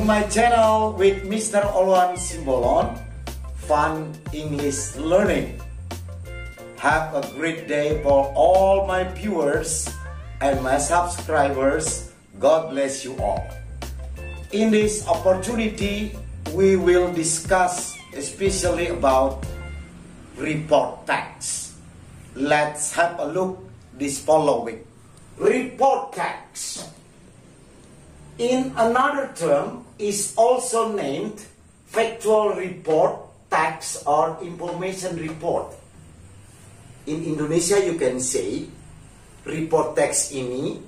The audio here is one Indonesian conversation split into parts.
my channel with Mr. Oluwan Simbolon, Fun English Learning. Have a great day for all my viewers and my subscribers. God bless you all. In this opportunity, we will discuss especially about report text. Let's have a look this following. Report text, in another term, is also named factual report text or information report. In Indonesia you can say report text ini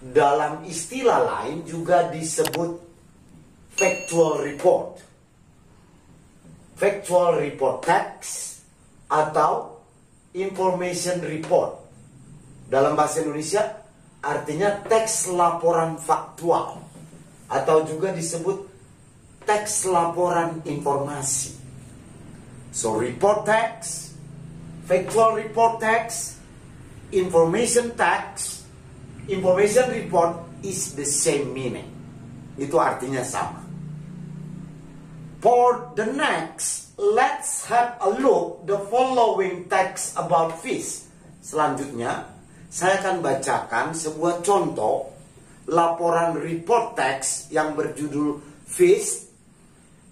dalam istilah lain juga disebut factual report. Factual report text atau information report. Dalam bahasa Indonesia artinya teks laporan faktual atau juga disebut teks laporan informasi. So report text, factual report text, information text, information report is the same meaning. Itu artinya sama. For the next, let's have a look the following text about fish. Selanjutnya, saya akan bacakan sebuah contoh laporan report text yang berjudul Fish,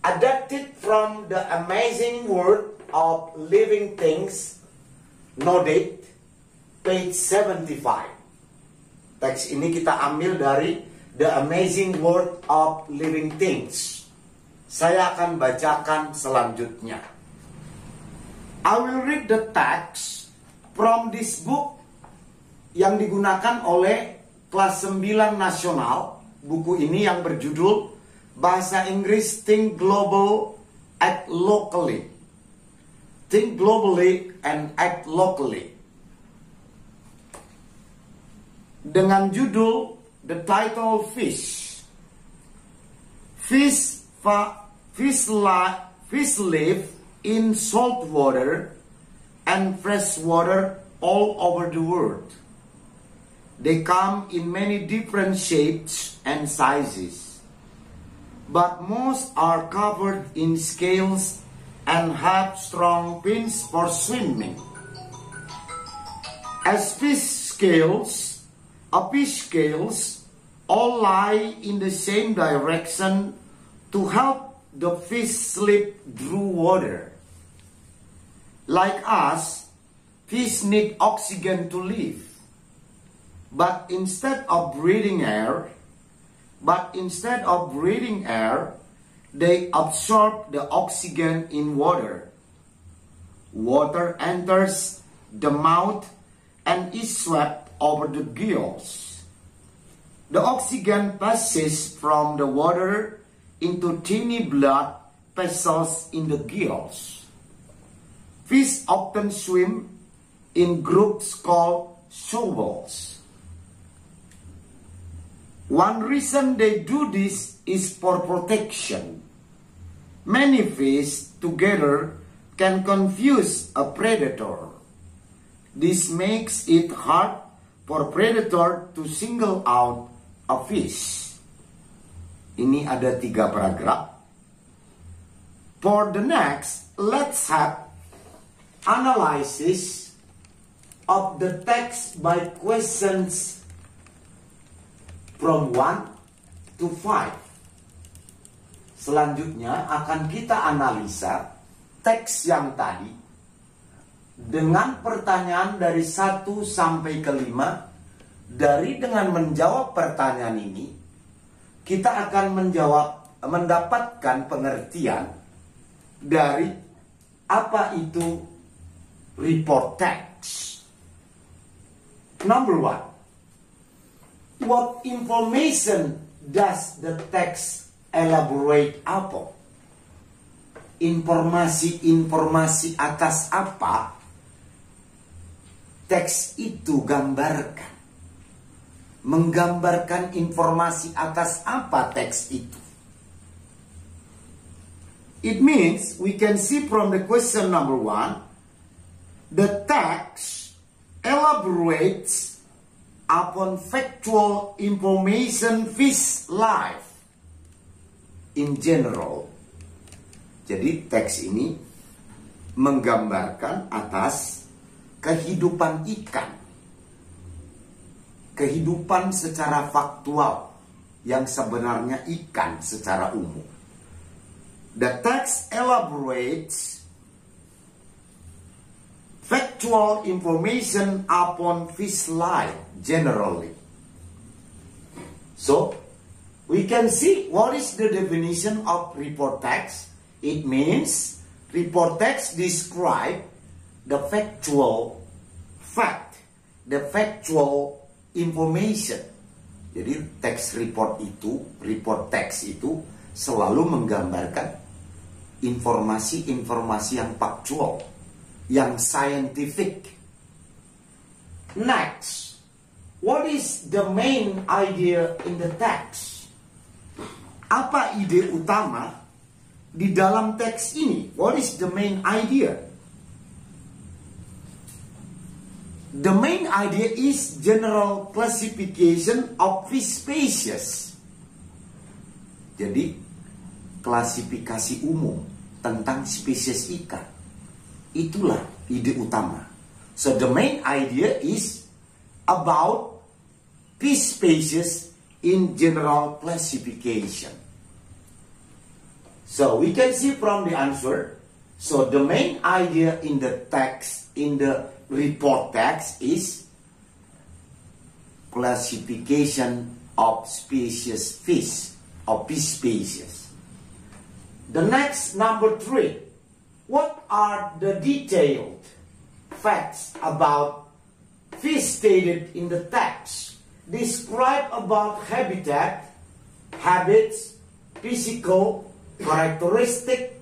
adapted from the amazing world of living things, noted, page 75. Teks ini kita ambil dari The Amazing World of Living Things. Saya akan bacakan selanjutnya. I will read the text from this book yang digunakan oleh kelas 9 nasional. Buku ini yang berjudul Bahasa Inggris Think Global, Act Locally. Think globally and act locally. Dengan judul the title Fish. Fish live in salt water and fresh water all over the world. They come in many different shapes and sizes, but most are covered in scales and have strong fins for swimming. As fish scales all lie in the same direction to help the fish slip through water. Like us, fish need oxygen to live. But instead of breathing air, they absorb the oxygen in water. Water enters the mouth and is swept over the gills. The oxygen passes from the water into tiny blood vessels in the gills. Fish often swim in groups called shoals. One reason they do this is for protection. Many fish together can confuse a predator. This makes it hard for predator to single out a fish. Ini ada 3 paragraf. For the next, let's have analysis of the text by questions from 1 to 5. Selanjutnya akan kita analisa teks yang tadi dengan pertanyaan dari 1 sampai ke 5. Dengan menjawab pertanyaan ini, kita akan mendapatkan pengertian dari apa itu report text. Number 1. What information does the text elaborate upon? Informasi-informasi atas apa teks itu gambarkan? Menggambarkan informasi atas apa teks itu? It means we can see from the question number 1, the text elaborates upon factual information fish life. in general. Jadi teks ini menggambarkan atas kehidupan ikan. Kehidupan secara faktual yang sebenarnya ikan secara umum. The text elaborates factual information upon fish life generally. So, we can see what is the definition of report text. It means report text describe the factual fact, the factual information. Jadi teks report text itu selalu menggambarkan informasi-informasi yang faktual, yang scientific. Next, what is the main idea in the text? Apa ide utama di dalam teks ini? What is the main idea? The main idea is general classification of fish species. Jadi, klasifikasi umum tentang spesies ikan. Itulah ide utama. So, the main idea is about fish species in general classification. So, we can see from the answer. So, the main idea in the text, in the report text is classification of species fish, of fish species. The next, number 3. What are the detailed facts about fish stated in the text? Describe about habitat, habits, physical characteristic,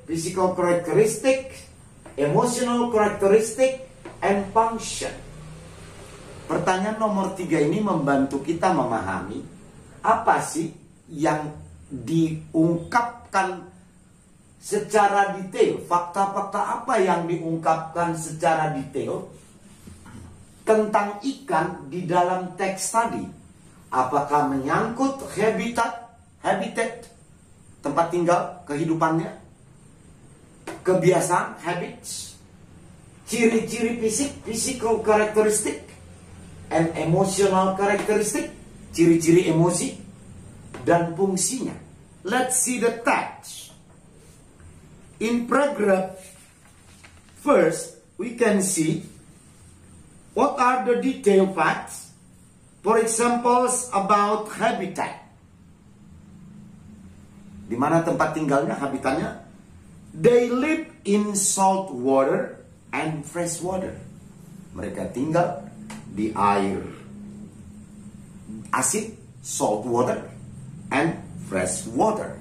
emotional characteristic, and function. Pertanyaan nomor 3 ini membantu kita memahami apa sih yang diungkapkan secara detail, fakta-fakta apa yang diungkapkan secara detail tentang ikan di dalam teks tadi. Apakah menyangkut habitat, tempat tinggal, kehidupannya, kebiasaan, habits, ciri-ciri fisik, physical characteristic, and emotional characteristic, ciri-ciri emosi, dan fungsinya. Let's see the text. In paragraph first, we can see what are the detailed facts. For examples about habitat. Di mana tempat tinggalnya, habitatnya? They live in salt water and fresh water. Mereka tinggal di air asid, salt water, and fresh water.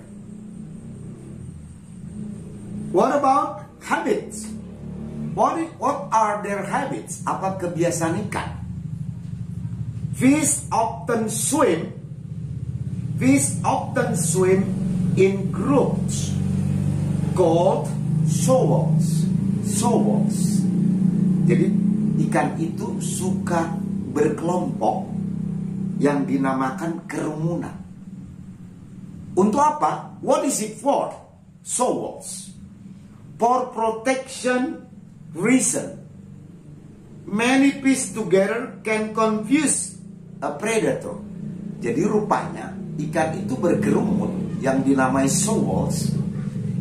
What about habits? What are their habits? Apa kebiasaan ikan? Fish often swim in groups called shoals. Jadi ikan itu suka berkelompok yang dinamakan kerumunan. Untuk apa? What is it for? Shoals. For protection reason. Many fish together can confuse a predator. Jadi rupanya ikan itu berkerumun yang dinamai shoals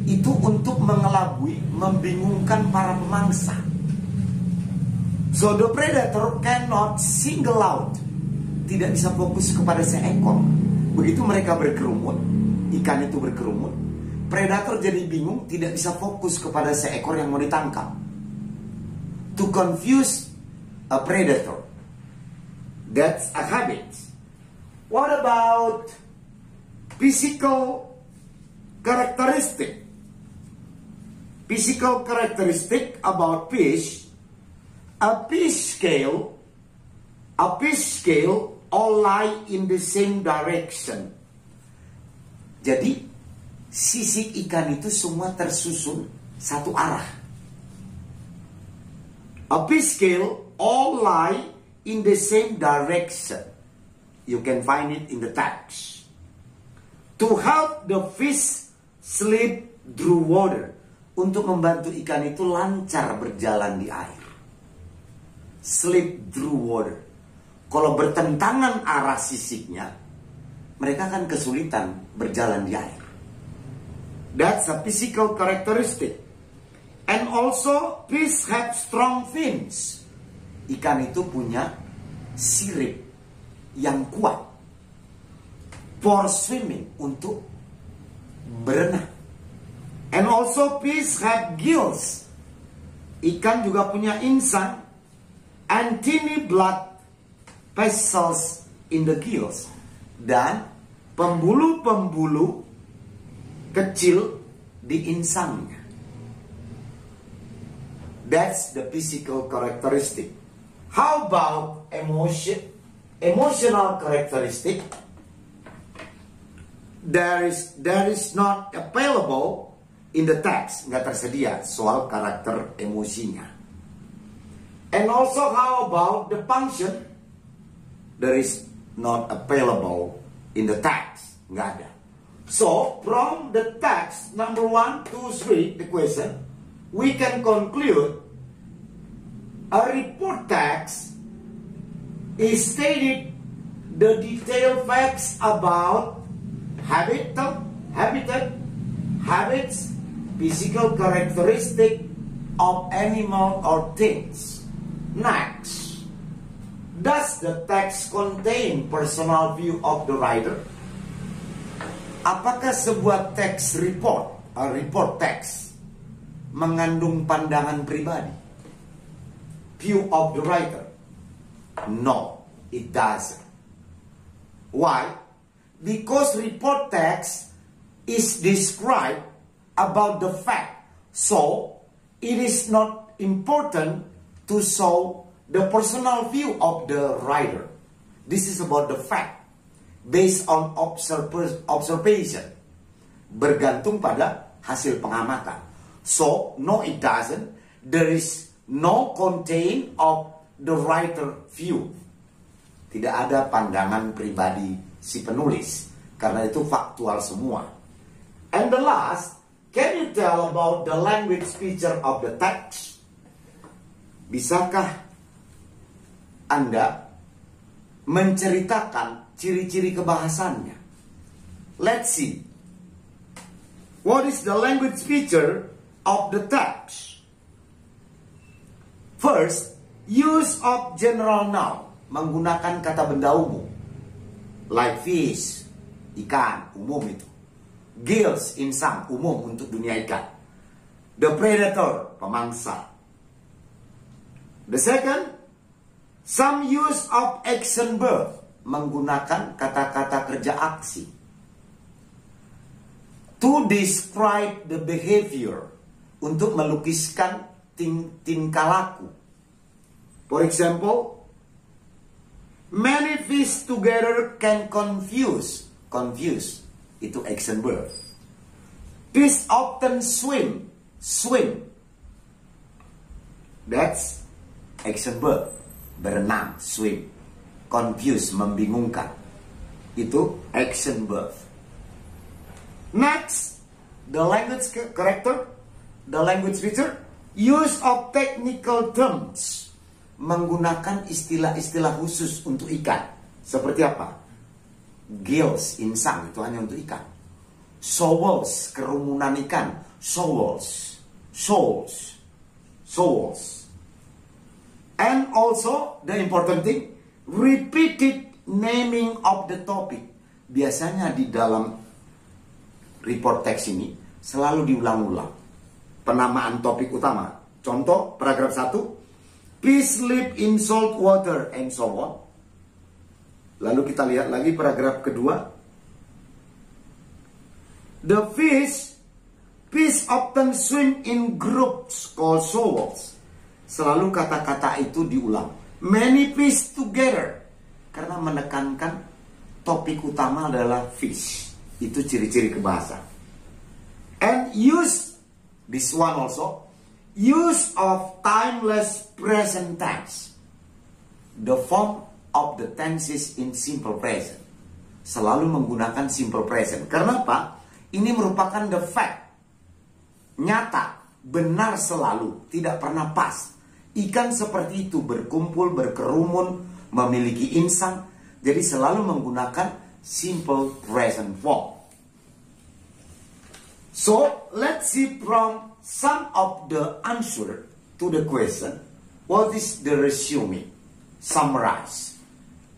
itu untuk mengelabui, membingungkan para pemangsa. So the predator cannot single out, tidak bisa fokus kepada seekor. Begitu mereka berkerumun, ikan itu berkerumun, predator jadi bingung, tidak bisa fokus kepada seekor yang mau ditangkap. To confuse a predator. That's a habit. What about physical characteristic? Physical characteristic about fish. A fish scale all lie in the same direction. Jadi sisi ikan itu semua tersusun satu arah. A fish scale all lie in the same direction. You can find it in the text. To help the fish slip through water. Untuk membantu ikan itu lancar berjalan di air. Slip through water. Kalau bertentangan arah sisiknya, mereka akan kesulitan berjalan di air. That's a physical characteristic. And also, fish have strong fins. Ikan itu punya sirip yang kuat for swimming, untuk berenang. And also fish have gills. Ikan juga punya insang and tiny blood vessels in the gills. Dan pembuluh-pembuluh kecil di insangnya. That's the physical characteristic. How about emotional characteristic? There is not available in the text, nggak tersedia soal karakter emosinya. And also, how about the function? There is not available in the text, nggak ada. So, from the text, number 1, 2, 3, the question, we can conclude a report text is stated the detailed facts about habitat, habits, physical characteristic of animal or things. Next, does the text contain personal view of the writer? Apakah sebuah teks report text mengandung pandangan pribadi? View of the writer? No, it doesn't. Why? Because report text is described about the fact, so it is not important to show the personal view of the writer. This is about the fact, based on observation, bergantung pada hasil pengamatan. So, no it doesn't. There is no contain of the writer view. Tidak ada pandangan pribadi si penulis, karena itu faktual semua. And the last, can you tell about the language feature of the text? Bisakah Anda menceritakan ciri-ciri kebahasannya? Let's see. What is the language feature of the text? First, use of general noun, menggunakan kata benda umum. Like fish, ikan, umum itu. Gills, insang, umum untuk dunia ikan. The predator, pemangsa. The second, some use of action verb, menggunakan kata-kata kerja aksi. To describe the behavior, untuk melukiskan tingkah laku. For example, many fish together can confuse. Confuse, itu action verb. Fish often swim. Swim, that's action verb. Berenang, swim. Confuse, membingungkan, itu action verb. Next, the language character, the language feature, use of technical terms, menggunakan istilah-istilah khusus untuk ikan. Seperti apa? Gills, insang, itu hanya untuk ikan. Shoals, kerumunan ikan. Shoals. And also, the important thing, repeated naming of the topic. Biasanya di dalam report text ini selalu diulang-ulang penamaan topik utama. Contoh, paragraf 1, fish live in salt water, and so on. Lalu kita lihat lagi paragraf kedua. The fish often swim in groups called shoals. Selalu kata-kata itu diulang. Many fish together. Karena menekankan topik utama adalah fish. Itu ciri-ciri kebahasaan. And use, this one also, use of timeless present tense. The form of the tenses in simple present. Selalu menggunakan simple present. Karena apa? Ini merupakan the fact. Nyata, benar selalu, tidak pernah pas. Ikan seperti itu berkumpul, berkerumun, memiliki insang. Jadi selalu menggunakan simple present form. So, let's see from some of the answer to the question. What is the resume? Summarize.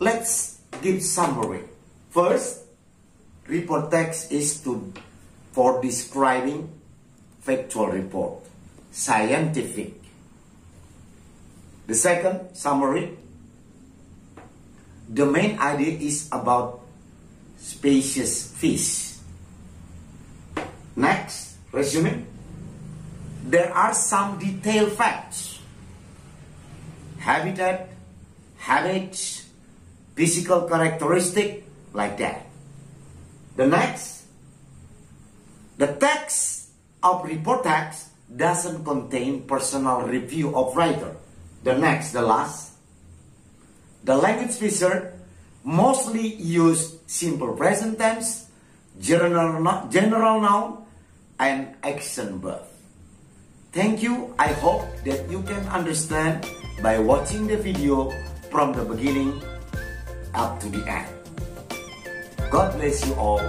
Let's give summary. First, report text is for describing factual report, scientific. The second summary, the main idea is about species fish. Next, resume. There are some detailed facts. Habitat, habits, physical characteristic, like that. The next, the text of report text doesn't contain personal review of writer. The next, the last, the language feature mostly use simple present tense, general noun, and action verb. Thank you. I hope that you can understand by watching the video from the beginning up to the end. God bless you all.